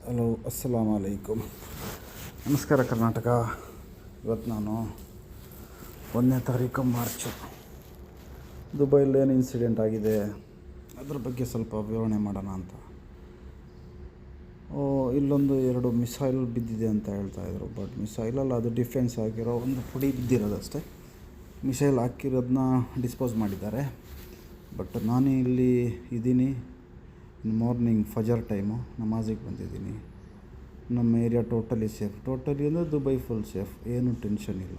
Hello, ಅಸ್ಸಲಾಮ್ ಅಲೈಕುಮ್. ನಮಸ್ಕಾರ ಕರ್ನಾಟಕ. ಇವತ್ತು ನಾನು 1ನೇ ತಾರೀಕು ಮಾರ್ಚು ದುಬೈಲಿ ಏನು ಇನ್ಸಿಡೆಂಟ್ ಆಗಿದೆ ಅದ್ರ ಬಗ್ಗೆ ಸ್ವಲ್ಪ ವಿವರಣೆ ಮಾಡೋಣ ಅಂತ. ಇಲ್ಲೊಂದು 2 ಮಿಸೈಲ್ ಬಿದ್ದಿದೆ ಅಂತ ಹೇಳ್ತಾಯಿದ್ರು. ಬಟ್ ಮಿಸೈಲಲ್ಲ, ಅದು ಡಿಫೆನ್ಸ್ ಆಗಿರೋ ಒಂದು ಪುಡಿ ಬಿದ್ದಿರೋದಷ್ಟೇ. ಮಿಸೈಲ್ ಹಾಕಿರೋದನ್ನ ಡಿಸ್ಪೋಸ್ ಮಾಡಿದ್ದಾರೆ. ಬಟ್ ನಾನು ಇಲ್ಲಿ ಇದ್ದೀನಿ. ಮಾರ್ನಿಂಗ್ ಫಜರ್ ಟೈಮು ನಮಾಜಿಗೆ ಬಂದಿದ್ದೀನಿ. ನಮ್ಮ ಏರಿಯಾ ಟೋಟಲಿ ಸೇಫ್. ಅಂದರೆ ದುಬೈ ಫುಲ್ ಸೇಫ್. ಏನು ಟೆನ್ಷನ್ ಇಲ್ಲ,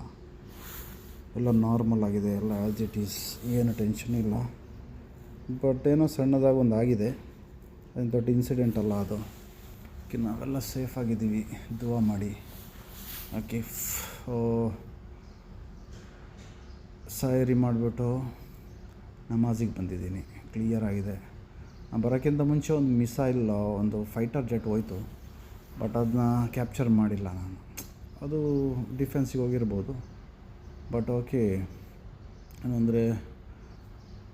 ಎಲ್ಲ ನಾರ್ಮಲ್ ಆಗಿದೆ, ಎಲ್ಲ ಆ್ಯಸ್ ಇಟ್ ಈಸ್, ಏನು ಟೆನ್ಷನ್ ಇಲ್ಲ. ಬಟ್ ಏನೋ ಸಣ್ಣದಾಗಿ ಒಂದು ಆಗಿದೆ, ಅದು ದೊಡ್ಡ ಇನ್ಸಿಡೆಂಟ್ ಅಲ್ಲ ಅದು. ನಾವೆಲ್ಲ ಸೇಫಾಗಿದ್ದೀವಿ, ದುವಾ ಮಾಡಿ. ಓಕೆ, ಸಾಯರಿ ಮಾಡಿಬಿಟ್ಟು ನಮಾಜಿಗೆ ಬಂದಿದ್ದೀನಿ. ಕ್ಲಿಯರ್ ಆಗಿದೆ. ನಾನು ಬರೋಕ್ಕಿಂತ ಮುಂಚೆ ಒಂದು ಮಿಸೈಲ್, ಒಂದು ಫೈಟರ್ ಜೆಟ್ ಹೋಯ್ತು. ಬಟ್ ಅದನ್ನ ಕ್ಯಾಪ್ಚರ್ ಮಾಡಿಲ್ಲ ನಾನು. ಅದು ಡಿಫೆನ್ಸಿಗೆ ಹೋಗಿರ್ಬೋದು. ಬಟ್ ಓಕೆ, ಏನಂದರೆ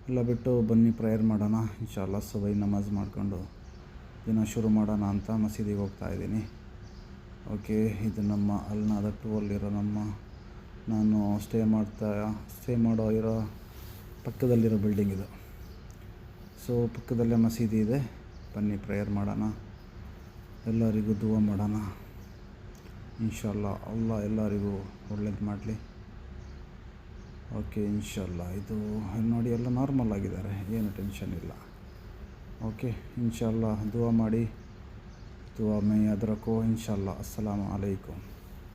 ಎಲ್ಲ ಬಿಟ್ಟು ಬನ್ನಿ ಪ್ರೇಯರ್ ಮಾಡೋಣ. ಇನ್ಶಾಅಲ್ಲಾ ಸುಬೈ ನಮಾಜ್ ಮಾಡ್ಕೊಂಡು ದಿನ ಶುರು ಮಾಡೋಣ ಅಂತ ಮಸೀದಿಗೆ ಹೋಗ್ತಾಯಿದ್ದೀನಿ. ಓಕೆ, ಇದು ನಮ್ಮ ಅಲ್ನಾದ 2ಅಲ್ಲಿರೋ ನಾನು ಸ್ಟೇ ಇರೋ ಪಕ್ಕದಲ್ಲಿರೋ ಬಿಲ್ಡಿಂಗ್ ಇದು. ಸೊ ಪಕ್ಕದಲ್ಲೇ ಮಸೀದಿ ಇದೆ. ಬನ್ನಿ ಪ್ರೇಯರ್ ಮಾಡೋಣ, ಎಲ್ಲರಿಗೂ ದುವಾ ಮಾಡೋಣ. ಇನ್ಶಾಅಲ್ಲಾ ಅಲ್ಲಾ ಎಲ್ಲರಿಗೂ ಒಳ್ಳೇದು ಮಾಡಲಿ. ಓಕೆ, ಇನ್ಶಾಅಲ್ಲಾ. ಇದು ನೋಡಿ, ಎಲ್ಲ ನಾರ್ಮಲ್ ಆಗಿದ್ದಾರೆ, ಏನು ಟೆನ್ಷನ್ ಇಲ್ಲ. ಓಕೆ, ಇನ್ಶಾಅಲ್ಲಾ ದುವಾ ಮಾಡಿ. ದುವಾ ಮೇ ಯಾದ್ ರಖೋ. ಇನ್ಶಾಅಲ್ಲಾ. ಅಸ್ಸಲಾಮು ಅಲೈಕುಮ್.